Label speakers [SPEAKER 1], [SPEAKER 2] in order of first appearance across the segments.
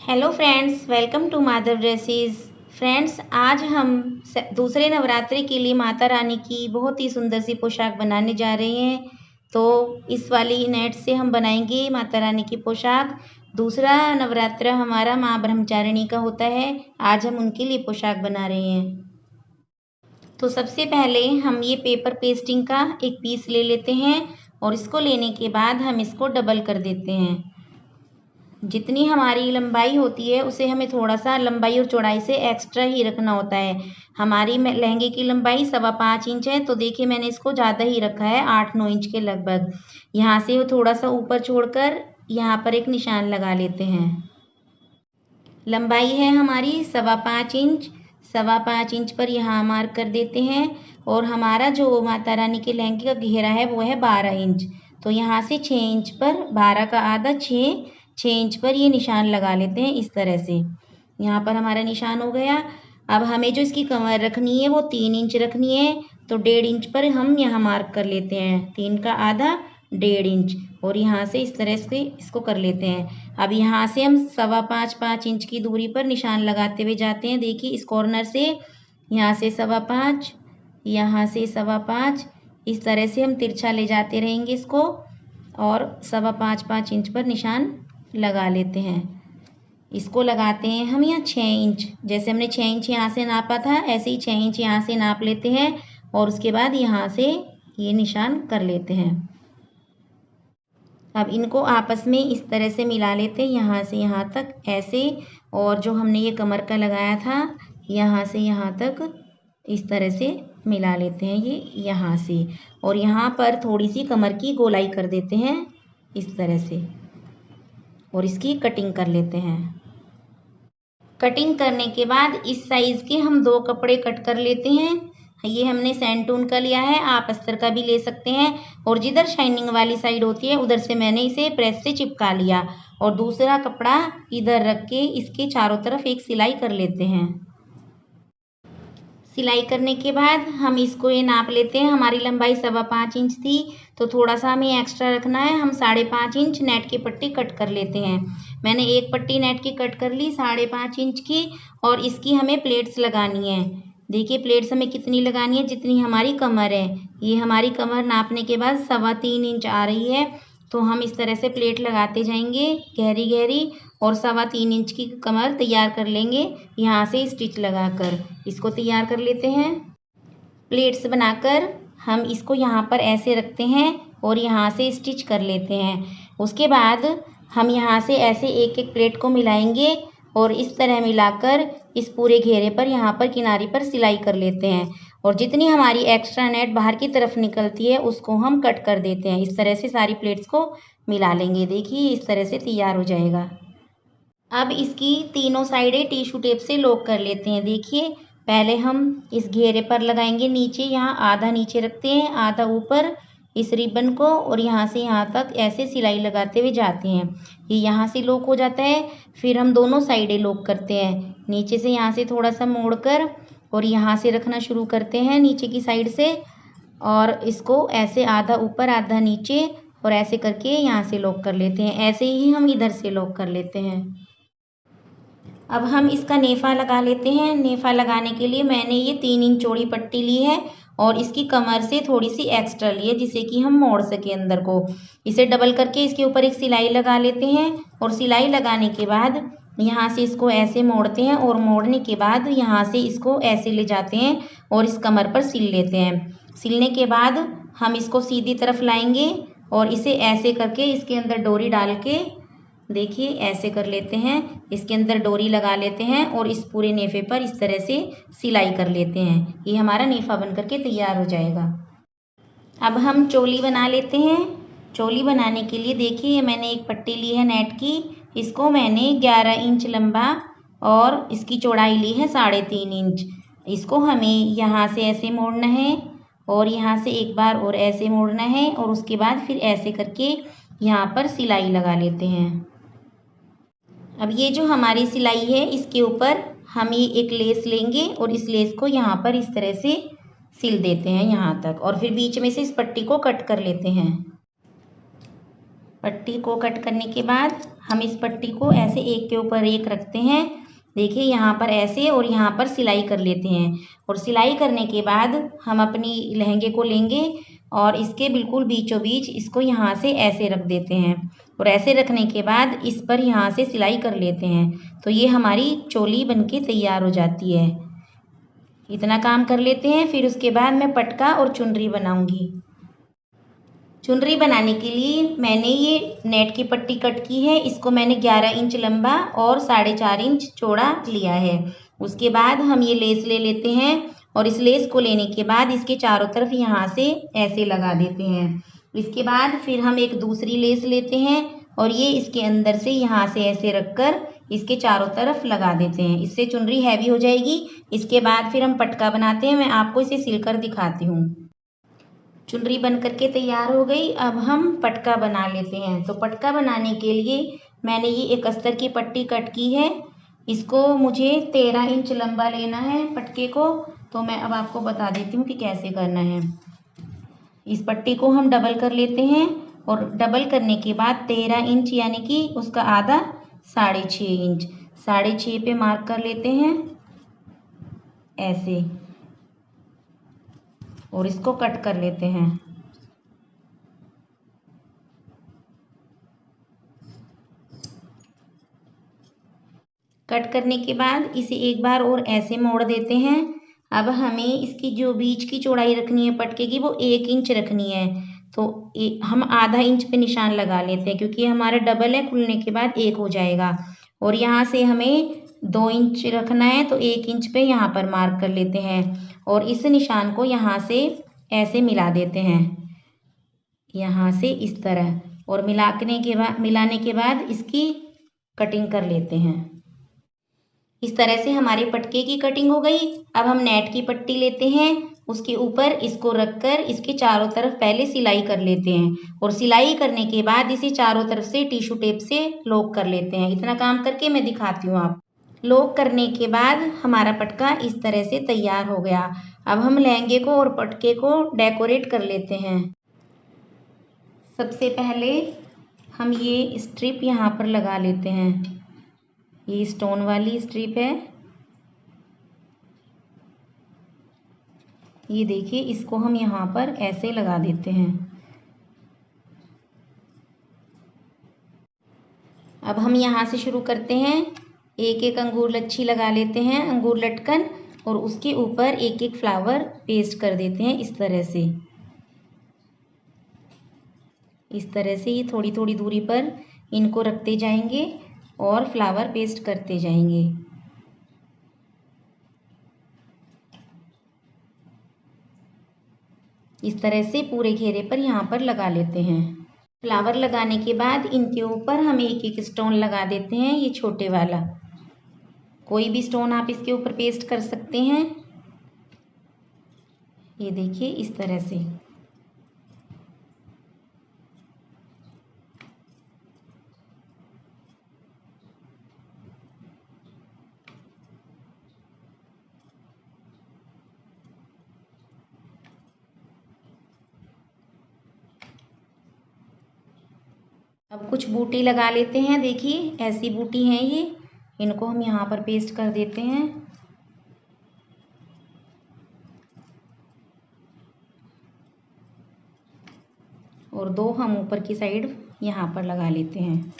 [SPEAKER 1] Hello friends, welcome to Madhav dresses. Friends, आज हम दूसरे नवरात्रि के लिए माता रानी की बहुत ही सुंदर सी पोशाक बनाने जा रहे हैं। तो इस वाली नेट से हम बनाएंगे माता रानी की पोशाक। दूसरा नवरात्र हमारा माँ ब्रह्मचारिणी का होता है। आज हम उनके लिए पोशाक बना रहे हैं। तो सबसे पहले हम ये पेपर पेस्टिंग का एक पीस ले लेते हैं और इसको लेने के बाद हम इसको डबल कर देते हैं। जितनी हमारी लंबाई होती है उसे हमें थोड़ा सा लंबाई और चौड़ाई से एक्स्ट्रा ही रखना होता है। हमारी लहंगे की लंबाई 5.25 इंच है, तो देखिए मैंने इसको ज़्यादा ही रखा है, 8-9 इंच के लगभग। यहाँ से थोड़ा सा ऊपर छोड़कर यहाँ पर एक निशान लगा लेते हैं। लंबाई है हमारी 5.25 इंच। 5.25 इंच पर यहाँ मार्क कर देते हैं और हमारा जो माता रानी के लहंगे का घेरा है वो है 12 इंच। तो यहाँ से 6 इंच पर 12 का आधा 6 इंच पर ये निशान लगा लेते हैं इस तरह से। यहाँ पर हमारा निशान हो गया। अब हमें जो इसकी कमर रखनी है वो 3 इंच रखनी है, तो 1.5 इंच पर हम यहाँ मार्क कर लेते हैं। 3 का आधा 1.5 इंच और यहाँ से इस तरह से इसको कर लेते हैं। अब यहाँ से हम 5.25 इंच की दूरी पर निशान लगाते हुए जाते हैं। देखिए इस कॉर्नर से यहाँ से 5.25, यहाँ से 5.25, इस तरह से हम तिरछा ले जाते रहेंगे इसको और 5.25 इंच पर निशान लगा लेते हैं। इसको लगाते हैं हम यहाँ 6 इंच। जैसे हमने 6 इंच यहाँ से नापा था ऐसे ही 6 इंच यहाँ से नाप लेते हैं और उसके बाद यहाँ से ये निशान कर लेते हैं। अब इनको आपस में इस तरह से मिला लेते हैं, यहाँ से यहाँ तक ऐसे। और जो हमने ये कमर का लगाया था यहाँ से यहाँ तक इस तरह से मिला लेते हैं ये यहाँ से। और यहाँ पर थोड़ी सी कमर की गोलाई कर देते हैं इस तरह से और इसकी कटिंग कर लेते हैं। कटिंग करने के बाद इस साइज़ के हम 2 कपड़े कट कर लेते हैं। ये हमने सैंटून का लिया है, आप अस्तर का भी ले सकते हैं। और जिधर शाइनिंग वाली साइड होती है उधर से मैंने इसे प्रेस से चिपका लिया और दूसरा कपड़ा इधर रख के इसके चारों तरफ एक सिलाई कर लेते हैं। सिलाई करने के बाद हम इसको ये नाप लेते हैं। हमारी लंबाई 5.25 इंच थी, तो थोड़ा सा हमें एक्स्ट्रा रखना है। हम 5.5 इंच नेट की पट्टी कट कर लेते हैं। मैंने एक पट्टी नेट की कट कर ली 5.5 इंच की और इसकी हमें प्लेट्स लगानी है। देखिए प्लेट्स हमें कितनी लगानी है, जितनी हमारी कमर है। ये हमारी कमर नापने के बाद 3.25 इंच आ रही है, तो हम इस तरह से प्लेट लगाते जाएंगे गहरी गहरी और 3.25 इंच की कमर तैयार कर लेंगे। यहाँ से स्टिच लगाकर इसको तैयार कर लेते हैं। प्लेट्स बनाकर हम इसको यहाँ पर ऐसे रखते हैं और यहाँ से स्टिच कर लेते हैं। उसके बाद हम यहाँ से ऐसे एक एक प्लेट को मिलाएंगे और इस तरह मिलाकर इस पूरे घेरे पर यहाँ पर किनारे पर सिलाई कर लेते हैं। और जितनी हमारी एक्स्ट्रा नेट बाहर की तरफ निकलती है उसको हम कट कर देते हैं। इस तरह से सारी प्लेट्स को मिला लेंगे। देखिए इस तरह से तैयार हो जाएगा। अब इसकी तीनों साइडें टिश्यू टेप से लॉक कर लेते हैं। देखिए पहले हम इस घेरे पर लगाएंगे नीचे, यहाँ आधा नीचे रखते हैं आधा ऊपर इस रिबन को और यहाँ से यहाँ तक ऐसे सिलाई लगाते हुए जाते हैं। ये यहाँ से लॉक हो जाता है। फिर हम दोनों साइडें लॉक करते हैं, नीचे से यहाँ से थोड़ा सा मोड़कर और यहाँ से रखना शुरू करते हैं नीचे की साइड से और इसको ऐसे आधा ऊपर आधा नीचे और ऐसे करके यहाँ से लॉक कर लेते हैं। ऐसे ही हम इधर से लॉक कर लेते हैं। अब हम इसका नेफा लगा लेते हैं। नेफा लगाने के लिए मैंने ये 3 इंच चौड़ी पट्टी ली है और इसकी कमर से थोड़ी सी एक्स्ट्रा ली है जिसे कि हम मोड़ सके अंदर को। इसे डबल करके इसके ऊपर एक सिलाई लगा लेते हैं और सिलाई लगाने के बाद यहाँ से इसको ऐसे मोड़ते हैं और मोड़ने के बाद यहाँ से इसको ऐसे ले जाते हैं और इस कमर पर सिल लेते हैं। सिलने के बाद हम इसको सीधी तरफ लाएंगे और इसे ऐसे करके इसके अंदर डोरी डाल के देखिए ऐसे कर लेते हैं। इसके अंदर डोरी लगा लेते हैं और इस पूरे नेफे पर इस तरह से सिलाई कर लेते हैं। ये हमारा नेफा बन करके तैयार हो जाएगा। अब हम चोली बना लेते हैं। चोली बनाने के लिए देखिए मैंने एक पट्टी ली है नेट की। इसको मैंने 11 इंच लंबा और इसकी चौड़ाई ली है 3.5 इंच। इसको हमें यहाँ से ऐसे मोड़ना है और यहाँ से एक बार और ऐसे मोड़ना है और उसके बाद फिर ऐसे करके यहाँ पर सिलाई लगा लेते हैं। अब ये जो हमारी सिलाई है इसके ऊपर हम ये एक लेस लेंगे और इस लेस को यहाँ पर इस तरह से सिल देते हैं यहाँ तक और फिर बीच में से इस पट्टी को कट कर लेते हैं। पट्टी को कट करने के बाद हम इस पट्टी को ऐसे एक के ऊपर एक रखते हैं। देखिए यहाँ पर ऐसे और यहाँ पर सिलाई कर लेते हैं। और सिलाई करने के बाद हम अपनी लहंगे को लेंगे और इसके बिल्कुल बीचों बीच इसको यहाँ से ऐसे रख देते हैं। और ऐसे रखने के बाद इस पर यहाँ से सिलाई कर लेते हैं। तो ये हमारी चोली बनके तैयार हो जाती है। इतना काम कर लेते हैं। फिर उसके बाद मैं पटका और चुनरी बनाऊंगी। चुनरी बनाने के लिए मैंने ये नेट की पट्टी कट की है। इसको मैंने 11 इंच लंबा और 4.5 इंच चौड़ा लिया है। उसके बाद हम ये लेस ले लेते हैं और इस लेस को लेने के बाद इसके चारों तरफ यहाँ से ऐसे लगा देते हैं। इसके बाद फिर हम एक दूसरी लेस लेते हैं और ये इसके अंदर से यहाँ से ऐसे रखकर इसके चारों तरफ लगा देते हैं। इससे चुनरी हैवी हो जाएगी। इसके बाद फिर हम पटका बनाते हैं। मैं आपको इसे सिलकर दिखाती हूँ। चुनरी बन करके तैयार हो गई। अब हम पटका बना लेते हैं। तो पटका बनाने के लिए मैंने ये एक अस्तर की पट्टी कट की है। इसको मुझे 13 इंच लंबा लेना है पटके को। तो मैं अब आपको बता देती हूँ कि कैसे करना है। इस पट्टी को हम डबल कर लेते हैं और डबल करने के बाद 13 इंच यानी कि उसका आधा 6.5 इंच 6.5 पे मार्क कर लेते हैं ऐसे और इसको कट कर लेते हैं। कट करने के बाद इसे एक बार और ऐसे मोड़ देते हैं। अब हमें इसकी जो बीच की चौड़ाई रखनी है पटके की वो 1 इंच रखनी है। तो हम आधा इंच पे निशान लगा लेते हैं क्योंकि हमारा डबल है, खुलने के बाद 1 हो जाएगा। और यहाँ से हमें 2 इंच रखना है तो 1 इंच पे यहाँ पर मार्क कर लेते हैं और इस निशान को यहाँ से ऐसे मिला देते हैं, यहाँ से इस तरह। और मिलाने के बाद इसकी कटिंग कर लेते हैं। इस तरह से हमारे पटके की कटिंग हो गई। अब हम नेट की पट्टी लेते हैं, उसके ऊपर इसको रखकर इसके चारों तरफ पहले सिलाई कर लेते हैं और सिलाई करने के बाद इसे चारों तरफ से टिश्यू टेप से लॉक कर लेते हैं। इतना काम करके मैं दिखाती हूँ आप। लॉक करने के बाद हमारा पटका इस तरह से तैयार हो गया। अब हम लहंगे को और पटके को डेकोरेट कर लेते हैं। सबसे पहले हम ये स्ट्रिप यहाँ पर लगा लेते हैं। ये स्टोन वाली स्ट्रिप है। ये देखिए, इसको हम यहाँ पर ऐसे लगा देते हैं। अब हम यहाँ से शुरू करते हैं। एक एक अंगूर लच्छी लगा लेते हैं, अंगूर लटकन, और उसके ऊपर एक एक फ्लावर पेस्ट कर देते हैं इस तरह से। इस तरह से ये थोड़ी थोड़ी दूरी पर इनको रखते जाएंगे और फ्लावर पेस्ट करते जाएंगे। इस तरह से पूरे घेरे पर यहाँ पर लगा लेते हैं। फ्लावर लगाने के बाद इनके ऊपर हम एक एक स्टोन लगा देते हैं। ये छोटे वाला, कोई भी स्टोन आप इसके ऊपर पेस्ट कर सकते हैं। ये देखिए इस तरह से। अब कुछ बूटी लगा लेते हैं। देखिए ऐसी बूटी हैं ये, इनको हम यहाँ पर पेस्ट कर देते हैं। और 2 हम ऊपर की साइड यहाँ पर लगा लेते हैं।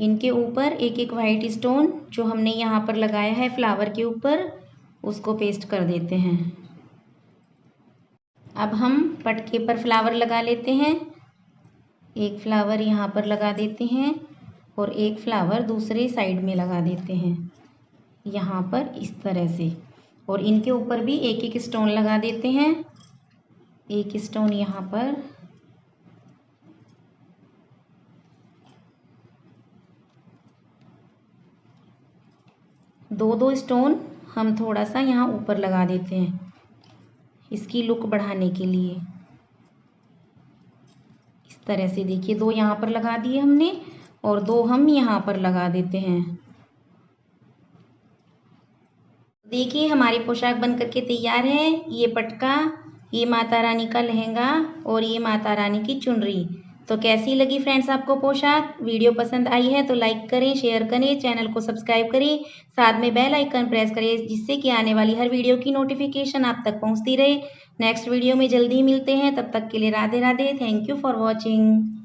[SPEAKER 1] इनके ऊपर एक एक वाइट स्टोन जो हमने यहाँ पर लगाया है फ्लावर के ऊपर, उसको पेस्ट कर देते हैं। अब हम पटके पर फ्लावर लगा लेते हैं। एक फ्लावर यहाँ पर लगा देते हैं और एक फ्लावर दूसरे साइड में लगा देते हैं यहाँ पर इस तरह से। और इनके ऊपर भी एक एक स्टोन लगा देते हैं। एक स्टोन यहाँ पर, दो स्टोन हम थोड़ा सा यहाँ ऊपर लगा देते हैं इसकी लुक बढ़ाने के लिए। इस तरह से देखिए, 2 यहाँ पर लगा दिए हमने और 2 हम यहाँ पर लगा देते हैं। देखिए हमारी पोशाक बन करके तैयार है। ये पटका ये माता रानी का लहंगा और ये माता रानी की चुनरी। तो कैसी लगी फ्रेंड्स आपको पोशाक? वीडियो पसंद आई है तो लाइक करें, शेयर करें, चैनल को सब्सक्राइब करें, साथ में बेल आइकन प्रेस करें जिससे कि आने वाली हर वीडियो की नोटिफिकेशन आप तक पहुंचती रहे। नेक्स्ट वीडियो में जल्दी मिलते हैं, तब तक के लिए Radhe Radhe. Thank you for watching.